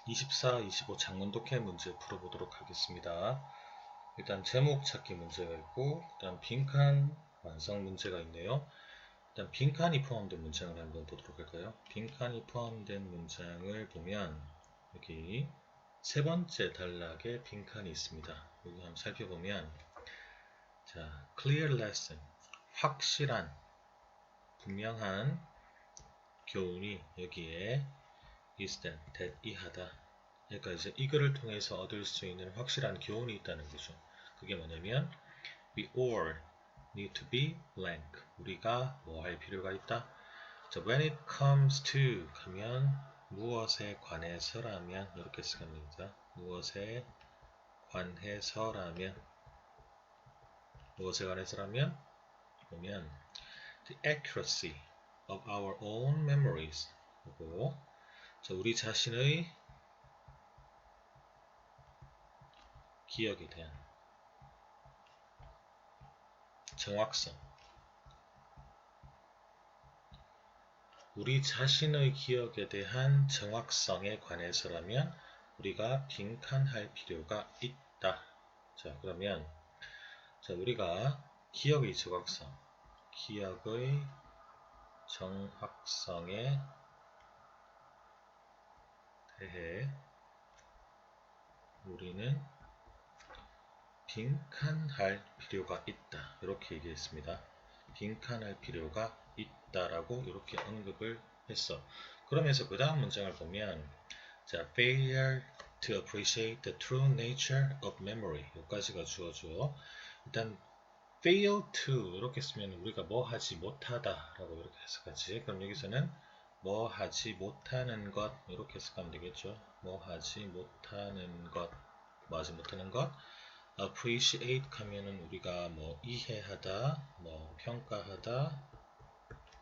24, 25 장문 독해 문제 풀어보도록 하겠습니다. 일단 제목 찾기 문제가 있고, 일단 빈칸 완성 문제가 있네요. 일단 빈칸이 포함된 문장을 한번 보도록 할까요? 빈칸이 포함된 문장을 보면 여기 세 번째 단락에 빈칸이 있습니다. 여기 한번 살펴보면 자, clear lesson, 확실한, 분명한 교훈이 여기에 is that 이하다. 그러니까 이제 이거를 통해서 얻을 수 있는 확실한 교훈이 있다는 거죠. 그게 뭐냐면 we all need to be blank. 우리가 뭐 할 필요가 있다. 자, when it comes to 하면 무엇에 관해서라면 이렇게 쓰겠습니다. 무엇에 관해서라면 보면 the accuracy of our own memories 그리고 자, 우리 자신의 기억에 대한 정확성 우리 자신의 기억에 대한 정확성에 관해서라면 우리가 빈칸할 필요가 있다. 자, 그러면 자, 우리가 기억의 정확성에 대해 우리는 빈칸할 필요가 있다. 이렇게 얘기했습니다. 빈칸할 필요가 있다라고 이렇게 언급을 했어. 그러면서 그 다음 문장을 보면 자, failure to appreciate the true nature of memory 여기까지가 주어져. 일단 fail to 이렇게 쓰면 우리가 뭐 하지 못하다 라고 이렇게 해석하지. 그럼 여기서는 뭐 하지 못하는 것 이렇게 해석하면 되겠죠. 뭐 하지 못하는 것 appreciate 하면은 우리가 뭐 이해하다, 뭐 평가하다,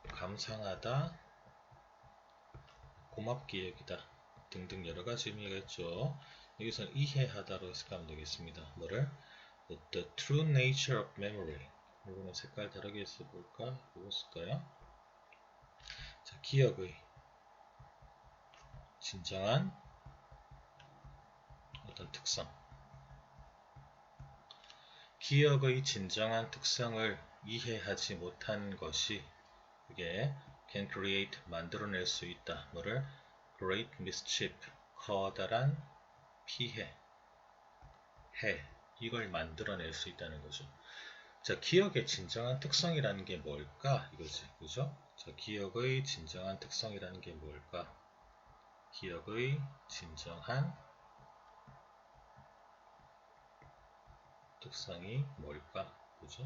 감상하다, 고맙게 여기다 등등 여러 가지 의미가 있죠. 여기서는 이해하다로 해석하면 되겠습니다. 뭐를? The true nature of memory. 이거는 색깔 다르게 써볼까? 이거 쓸까요? 자, 기억의 진정한 어떤 특성. 기억의 진정한 특성을 이해하지 못한 것이 그게 can create 만들어낼 수 있다. 뭐를? great mischief 커다란 피해 해 이걸 만들어낼 수 있다는 거죠. 자, 기억의 진정한 특성이라는 게 뭘까? 이거지. 그죠? 자, 기억의 진정한 특성이라는 게 뭘까? 기억의 진정한 특성이 뭘까? 그죠?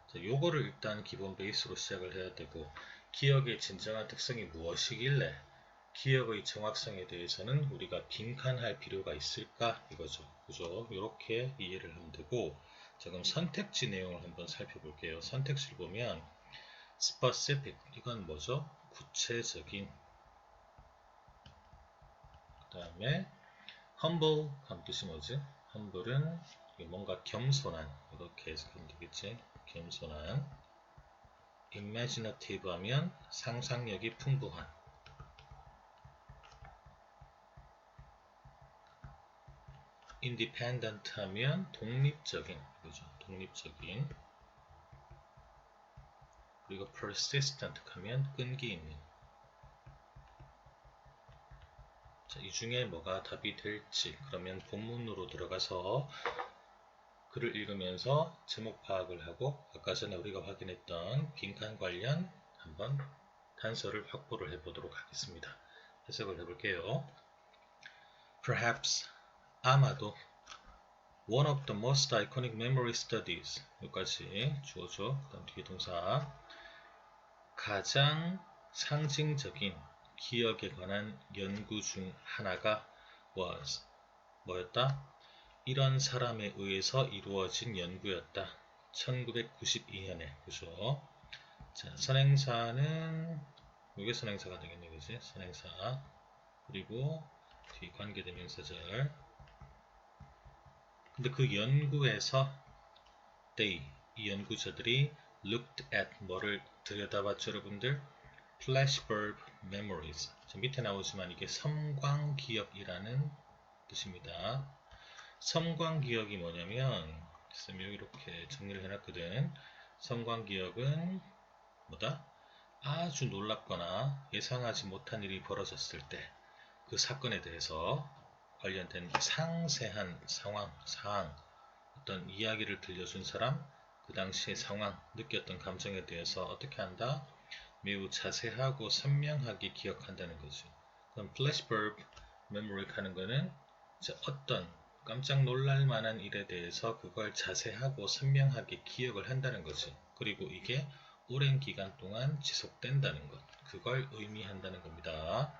자, 요거를 일단 기본 베이스로 시작을 해야 되고, 기억의 진정한 특성이 무엇이길래 기억의 정확성에 대해서는 우리가 빈칸할 필요가 있을까? 이거죠. 그죠? 이렇게 이해를 하면 되고, 자, 그럼 선택지 내용을 한번 살펴볼게요. 선택지를 보면, specific, 이건 뭐죠? 구체적인. 그 다음에, humble, 한 뜻이 뭐지? humble은 뭔가 겸손한, 이렇게 해석하면 되겠지? 겸손한. imaginative 하면 상상력이 풍부한. independent 하면 독립적인, 그죠? 독립적인. 그리고 persistent 하면 끈기 있는. 자, 이 중에 뭐가 답이 될지, 그러면 본문으로 들어가서 글을 읽으면서 제목 파악을 하고, 아까 전에 우리가 확인했던 빈칸 관련 한번 단서를 확보를 해보도록 하겠습니다. 해석을 해볼게요. Perhaps, 아마도 One of the most iconic memory studies 여기까지 주어져. 그 다음 뒤에 동사 가장 상징적인 기억에 관한 연구 중 하나가 was 뭐였다? 이런 사람에 의해서 이루어진 연구였다. 1992년에 그죠? 자, 선행사는 이게 선행사가 되겠네, 그지? 선행사 그리고 뒤 관계대명사절. 근데 그 연구에서 they 이 연구자들이 looked at 뭐를 들여다봤죠, 여러분들? flash verb memories. 밑에 나오지만 이게 섬광기억이라는 뜻입니다. 섬광기억이 뭐냐면 여기 이렇게 정리를 해놨거든. 섬광기억은 뭐다? 아주 놀랍거나 예상하지 못한 일이 벌어졌을 때 그 사건에 대해서 관련된 상세한 사항, 어떤 이야기를 들려준 사람, 그 당시의 상황, 느꼈던 감정에 대해서 어떻게 한다? 매우 자세하고 선명하게 기억한다는 거죠. 그럼 flashbulb memory 하는 거는 이제 어떤 깜짝 놀랄 만한 일에 대해서 그걸 자세하고 선명하게 기억을 한다는 거지. 그리고 이게 오랜 기간 동안 지속된다는 것. 그걸 의미한다는 겁니다.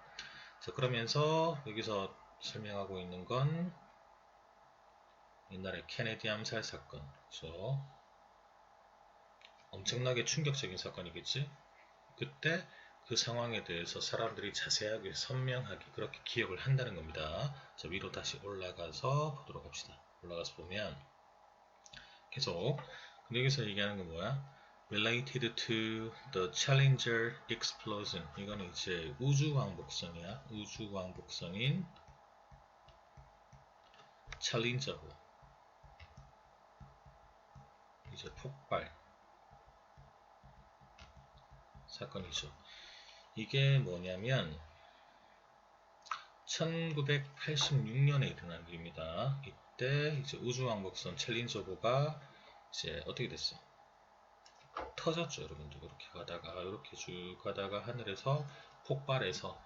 자, 그러면서 여기서 설명하고 있는 건 옛날에 케네디 암살 사건. 그렇죠? 엄청나게 충격적인 사건이겠지? 그때 그 상황에 대해서 사람들이 자세하게 선명하게 그렇게 기억을 한다는 겁니다. 자, 위로 다시 올라가서 보도록 합시다. 올라가서 보면 계속 근데 여기서 얘기하는 건 뭐야? Related to the Challenger explosion. 이거는 이제 우주왕복선이야. 우주왕복선인 챌린저호 이제 폭발 사건이죠. 이게 뭐냐면 1986년에 일어난 일입니다. 이때 이제 우주왕복선 챌린저호가 이제 어떻게 됐어? 터졌죠, 여러분들. 이렇게 쭉 가다가 하늘에서 폭발해서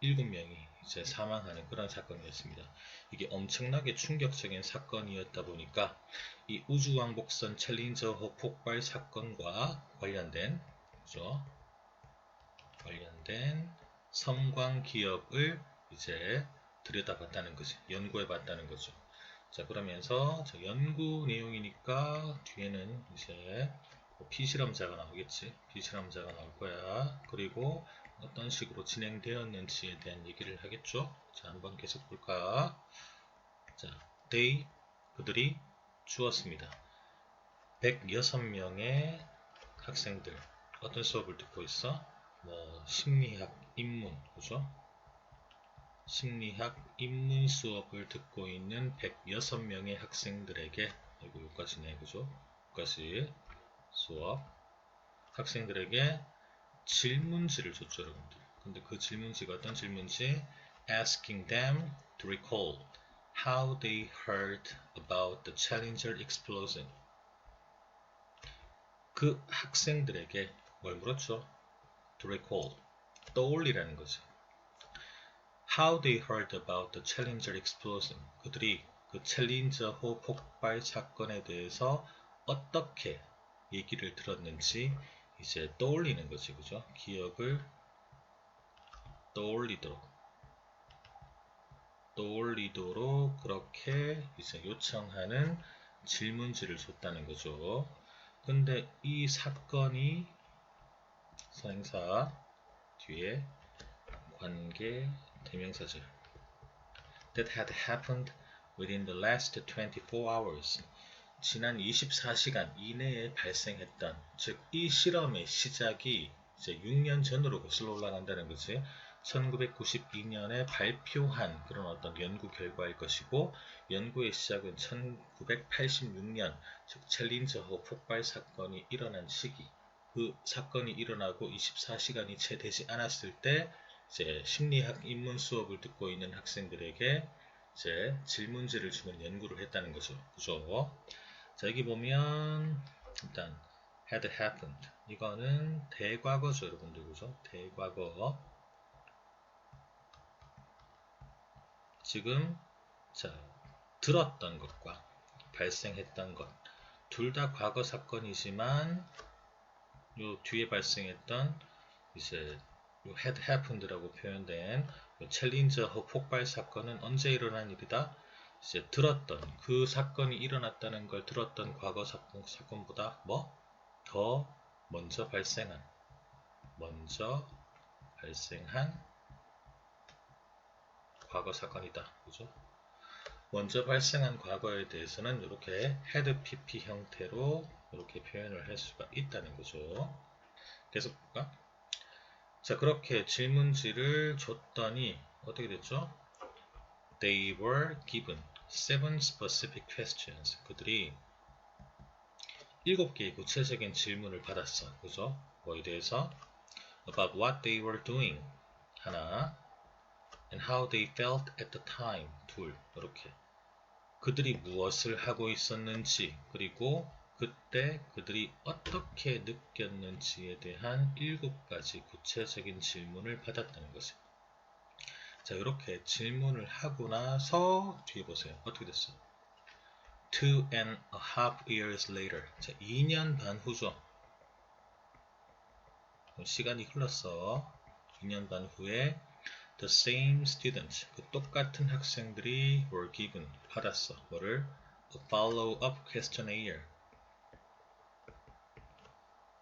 7명이 이제 사망하는 그런 사건이었습니다. 이게 엄청나게 충격적인 사건이었다 보니까 이 우주왕복선 챌린저호 폭발 사건과 관련된 그죠? 관련된 섬광 기억을 이제 들여다봤다는 거지. 연구해봤다는 거죠. 자, 그러면서 연구 내용이니까 뒤에는 이제 피실험자가 나오겠지. 피실험자가 나올 거야. 그리고 어떤 식으로 진행되었는지에 대한 얘기를 하겠죠. 자, 한번 계속 볼까. 자, 그들이 주었습니다. 106명의 학생들. 어떤 수업을 듣고 있어? 뭐 심리학, 인문, 그죠? 심리학, 인문 수업을 듣고 있는 106명의 학생들에게 이거 여기까지네, 그죠? 여기까지 수업 학생들에게 질문지를 줬죠, 여러분들. 근데 그 질문지가 어떤 질문지? Asking them to recall how they heard about the Challenger explosion. 그 학생들에게 뭘 물었죠? To recall, 떠올리라는 거지. How they heard about the Challenger explosion. 그들이 그 챌린저호 폭발 사건에 대해서 어떻게 얘기를 들었는지 이제 떠올리는 거지, 그죠? 기억을 떠올리도록 그렇게 이제 요청하는 질문지를 줬다는 거죠. 근데 이 사건이 선행사 뒤에 관계 대명사절 that had happened within the last 24 hours. 지난 24시간 이내에 발생했던, 즉 이 실험의 시작이 이제 6년 전으로 거슬러 올라간다는 거지. 1992년에 발표한 그런 어떤 연구 결과일 것이고, 연구의 시작은 1986년, 즉 챌린저호 폭발 사건이 일어난 시기. 그 사건이 일어나고 24시간이 채 되지 않았을 때 이제 심리학 인문 수업을 듣고 있는 학생들에게 이제 질문지를 주는 연구를 했다는 거죠. 그죠? 자, 여기 보면 일단 had happened 이거는 대과거죠, 여러분들. 그죠? 대과거. 지금 자, 들었던 것과 발생했던 것 둘 다 과거 사건이지만 요 뒤에 발생했던 이제 요 had happened라고 표현된 챌린저호 폭발 사건은 언제 일어난 일이다? 이제 들었던 그 사건이 일어났다는 걸 들었던 과거 사건보다 더 먼저 발생한 과거 사건이다. 그죠? 먼저 발생한 과거에 대해서는 이렇게 had pp 형태로 이렇게 표현을 할 수가 있다는 거죠. 계속 볼까? 자, 그렇게 질문지를 줬더니 어떻게 됐죠? They were given 7 specific questions. 그들이 7개의 구체적인 질문을 받았어. 그죠? 뭐에 대해서? About what they were doing. 하나. And how they felt at the time. 둘. 이렇게. 그들이 무엇을 하고 있었는지, 그리고 그때 그들이 어떻게 느꼈는지에 대한 7가지 구체적인 질문을 받았다는 거죠. 자, 이렇게 질문을 하고 나서 뒤에 보세요. 어떻게 됐어요? 2.5 years later. 자, 2년 반 후죠. 시간이 흘렀어. 2년 반 후에 the same students, 그 똑같은 학생들이 were given, 받았어. 뭐를? a follow-up questionnaire.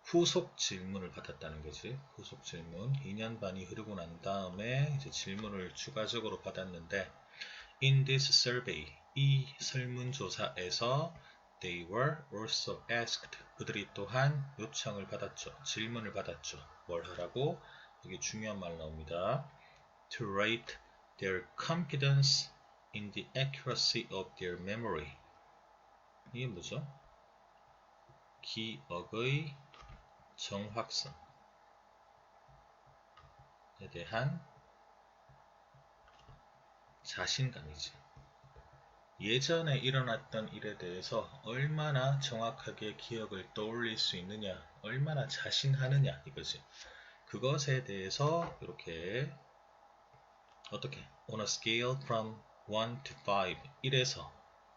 후속 질문을 받았다는 거지. 후속 질문. 2년 반이 흐르고 난 다음에 이제 질문을 추가적으로 받았는데 in this survey, 이 설문조사에서 they were also asked, 그들이 또한 요청을 받았죠. 질문을 받았죠. 뭘 하라고? 여기 중요한 말 나옵니다. to rate their confidence in the accuracy of their memory. 이게 뭐죠? 기억의 정확성에 대한 자신감이지. 예전에 일어났던 일에 대해서 얼마나 정확하게 기억을 떠올릴 수 있느냐, 얼마나 자신하느냐 이거지. 그것에 대해서 이렇게 어떻게? On a scale from 1 to 5, 1에서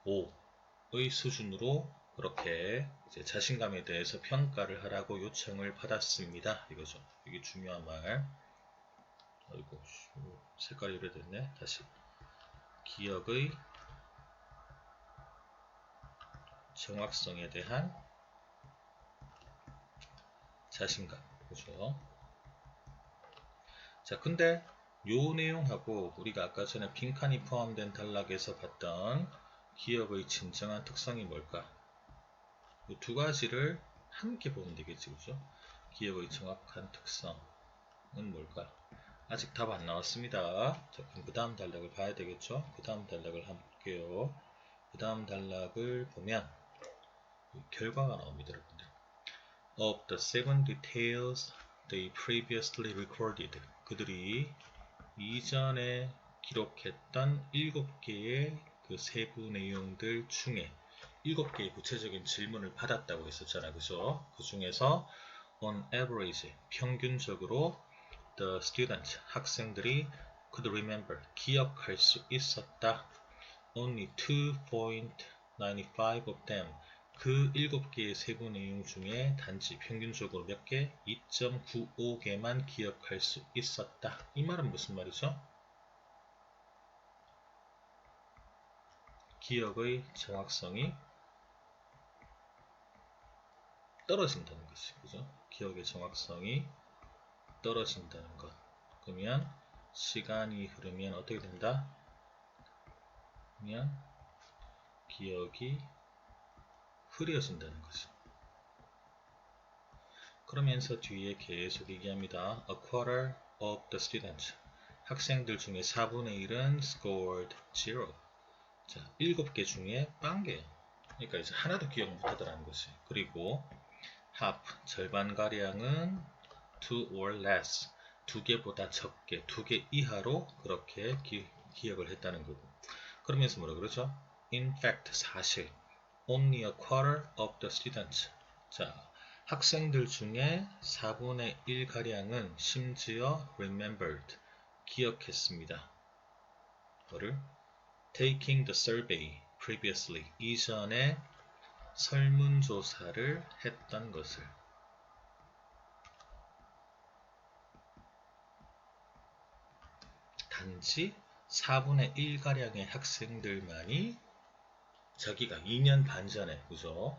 5의 수준으로 그렇게 이제 자신감에 대해서 평가를 하라고 요청을 받았습니다. 이거죠. 이게 중요한 말. 아이고, 색깔이 이래됐네. 다시. 기억의 정확성에 대한 자신감. 그죠? 자, 근데 요 내용하고 우리가 아까 전에 빈칸이 포함된 단락에서 봤던 기억의 진정한 특성이 뭘까? 이 두 가지를 함께 보면 되겠지, 그죠? 기억의 정확한 특성은 뭘까? 아직 답 안 나왔습니다. 자, 그럼 그 다음 단락을 봐야 되겠죠? 그 다음 단락을 한번 볼게요. 그 다음 단락을 보면 결과가 나옵니다, 여러분들. Of the 7 details they previously recorded. 그들이 이전에 기록했던 7개의 그 세부 내용들 중에 7개의 구체적인 질문을 받았다고 했었잖아. 그죠? 그 중에서 on average, 평균적으로 the students, 학생들이 could remember, 기억할 수 있었다. only 2.95 of them, 그 7개의 세부 내용 중에 단지 평균적으로 몇 개? 2.95개만 기억할 수 있었다. 이 말은 무슨 말이죠? 기억의 정확성이 떨어진다는 것이, 그죠? 기억의 정확성이 떨어진다는 것. 그러면 시간이 흐르면 어떻게 된다? 그러면 기억이 흐려진다는 거죠. 그러면서 뒤에 계속 얘기합니다. A quarter of the students. 학생들 중에 4분의 1은 scored 0. 자, 7개 중에 0개. 그러니까 이제 하나도 기억 못하더라는 것이. 그리고 half, 절반가량은 2 or less. 2개보다 적게, 2개 이하로 그렇게 기억을 했다는 거고. 그러면서 뭐라 그러죠? In fact, 사실. Only a quarter of the students. 자, 학생들 중에 4분의 1가량은 심지어 remembered, 기억했습니다. 뭐를? Taking the survey previously, 이전에 설문조사를 했던 것을. 단지 4분의 1가량의 학생들만이 자기가 2년 반 전에, 그죠?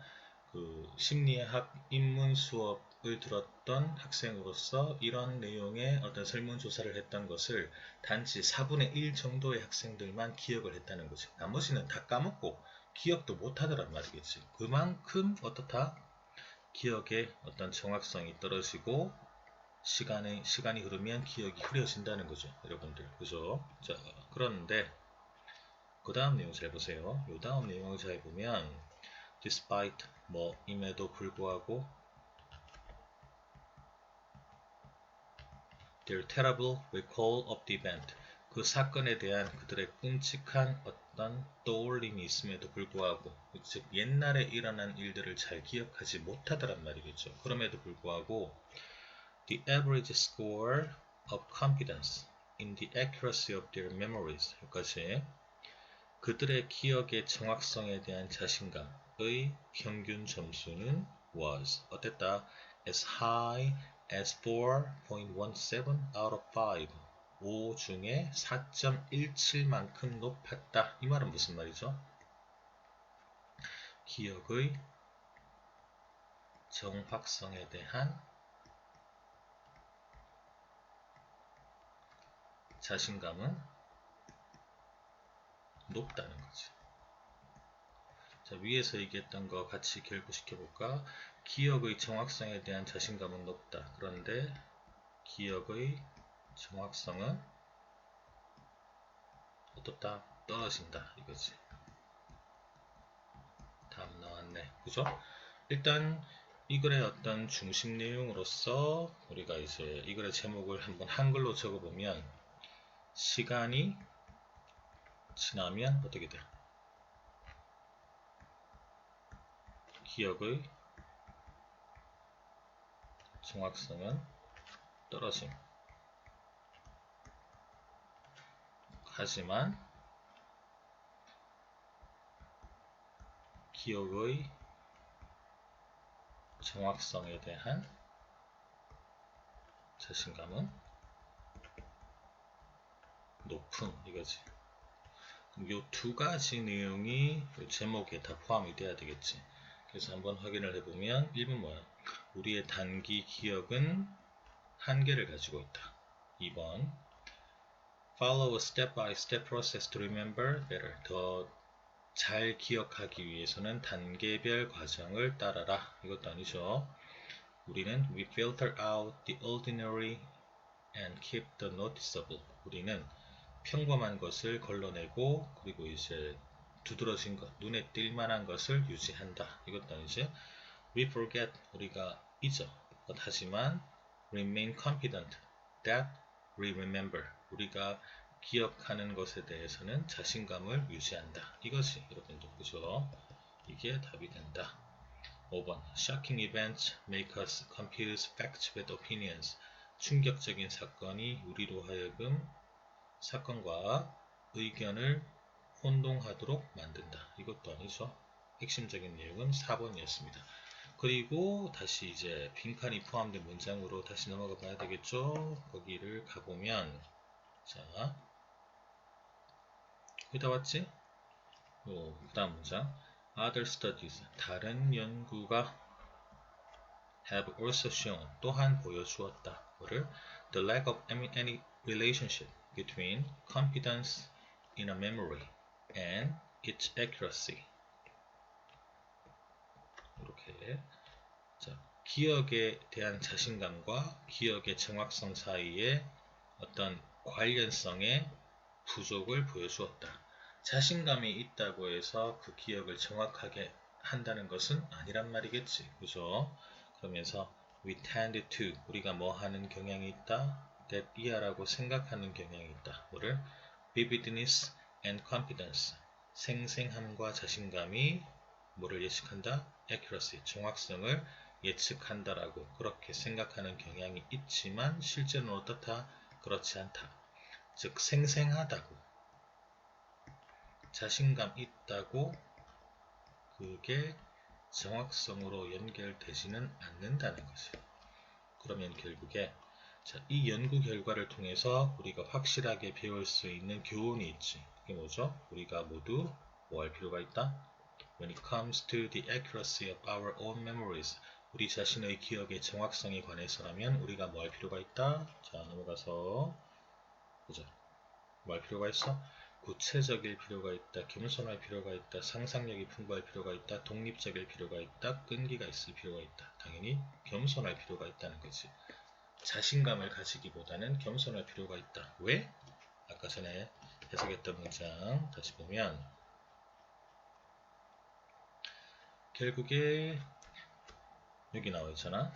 그 심리학 입문 수업을 들었던 학생으로서 이런 내용의 어떤 설문조사를 했던 것을 단지 4분의 1 정도의 학생들만 기억을 했다는 거지. 나머지는 다 까먹고 기억도 못하더란 말이겠지. 그만큼 어떻다? 기억의 어떤 정확성이 떨어지고 시간이 흐르면 기억이 흐려진다는 거죠. 여러분들. 그죠? 자, 그런데 그 다음 내용 잘 보세요. 이 다음 내용을 잘 보면 despite 임에도 불구하고 their terrible recall of the event 그 사건에 대한 그들의 끔찍한 어떤 떠올림이 있음에도 불구하고 즉 옛날에 일어난 일들을 잘 기억하지 못하더란 말이겠죠. 그럼에도 불구하고 the average score of confidence in the accuracy of their memories 여기까지 그들의 기억의 정확성에 대한 자신감의 평균 점수는 was 어땠다? as high as 4.17 out of 5 중에 4.17만큼 높았다. 이 말은 무슨 말이죠? 기억의 정확성에 대한 자신감은 높다는 거지. 자, 위에서 얘기했던 거 같이 결부시켜 볼까? 기억의 정확성에 대한 자신감은 높다. 그런데 기억의 정확성은 어떻다? 떨어진다. 이거지. 다음 나왔네. 그죠? 일단 이 글의 어떤 중심 내용으로서 우리가 이제 이 글의 제목을 한번 한글로 적어보면 시간이 지나면 어떻게 돼? 기억의 정확성은 떨어짐. 하지만 기억의 정확성에 대한 자신감은 높은 이거지. 이 두 가지 내용이 제목에 다 포함이 돼야 되겠지. 그래서 한번 확인을 해보면 1번 뭐야? 우리의 단기 기억은 한계를 가지고 있다. 2번 Follow a step-by-step process to remember better. 더 잘 기억하기 위해서는 단계별 과정을 따라라. 이것도 아니죠. 우리는 We filter out the ordinary and keep the noticeable. 우리는 평범한 것을 걸러내고 그리고 이제 두드러진 것, 눈에 띌 만한 것을 유지한다. 이것도 아니죠. We forget. 우리가 잊어. 하지만 remain confident that we remember. 우리가 기억하는 것에 대해서는 자신감을 유지한다. 이것이 여러분들 그죠? 이게 답이 된다. 5번 Shocking events make us confuse facts with opinions. 충격적인 사건이 우리로 하여금 사건과 의견을 혼동하도록 만든다. 이것도 아니죠. 핵심적인 내용은 4번이었습니다. 그리고 다시 이제 빈칸이 포함된 문장으로 다시 넘어가 봐야 되겠죠. 거기를 가보면 자 거기 다 왔지? 그 다음 문장 Other studies 다른 연구가 have also shown 또한 보여주었다. 뭐를? The lack of any relationship between confidence in a memory and its accuracy. 이렇게 자, 기억에 대한 자신감과 기억의 정확성 사이에 어떤 관련성의 부족을 보여주었다. 자신감이 있다고 해서 그 기억을 정확하게 한다는 것은 아니란 말이겠지. 그죠? 그러면서 we tend to 우리가 뭐 하는 경향이 있다? that 이하라고 생각하는 경향이 있다. 뭐를? vividness and confidence 생생함과 자신감이 뭐를 예측한다? accuracy 정확성을 예측한다라고 그렇게 생각하는 경향이 있지만 실제로는 어떻다? 그렇지 않다. 즉 생생하다고 자신감 있다고 그게 정확성으로 연결되지는 않는다는 거죠. 그러면 결국에 자, 이 연구 결과를 통해서 우리가 확실하게 배울 수 있는 교훈이 있지. 그게 뭐죠? 우리가 모두 뭐 할 필요가 있다? When it comes to the accuracy of our own memories 우리 자신의 기억의 정확성에 관해서라면 우리가 뭐 할 필요가 있다? 자 넘어가서 보자. 뭐 할 필요가 있어? 구체적일 필요가 있다. 겸손할 필요가 있다. 상상력이 풍부할 필요가 있다. 독립적일 필요가 있다. 끈기가 있을 필요가 있다. 당연히 겸손할 필요가 있다는 거지. 자신감을 가지기보다는 겸손할 필요가 있다. 왜? 아까 전에 해석했던 문장 다시 보면 결국에 여기 나와 있잖아.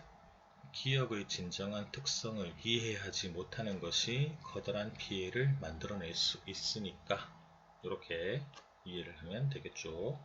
기업의 진정한 특성을 이해하지 못하는 것이 커다란 피해를 만들어낼 수 있으니까 이렇게 이해를 하면 되겠죠.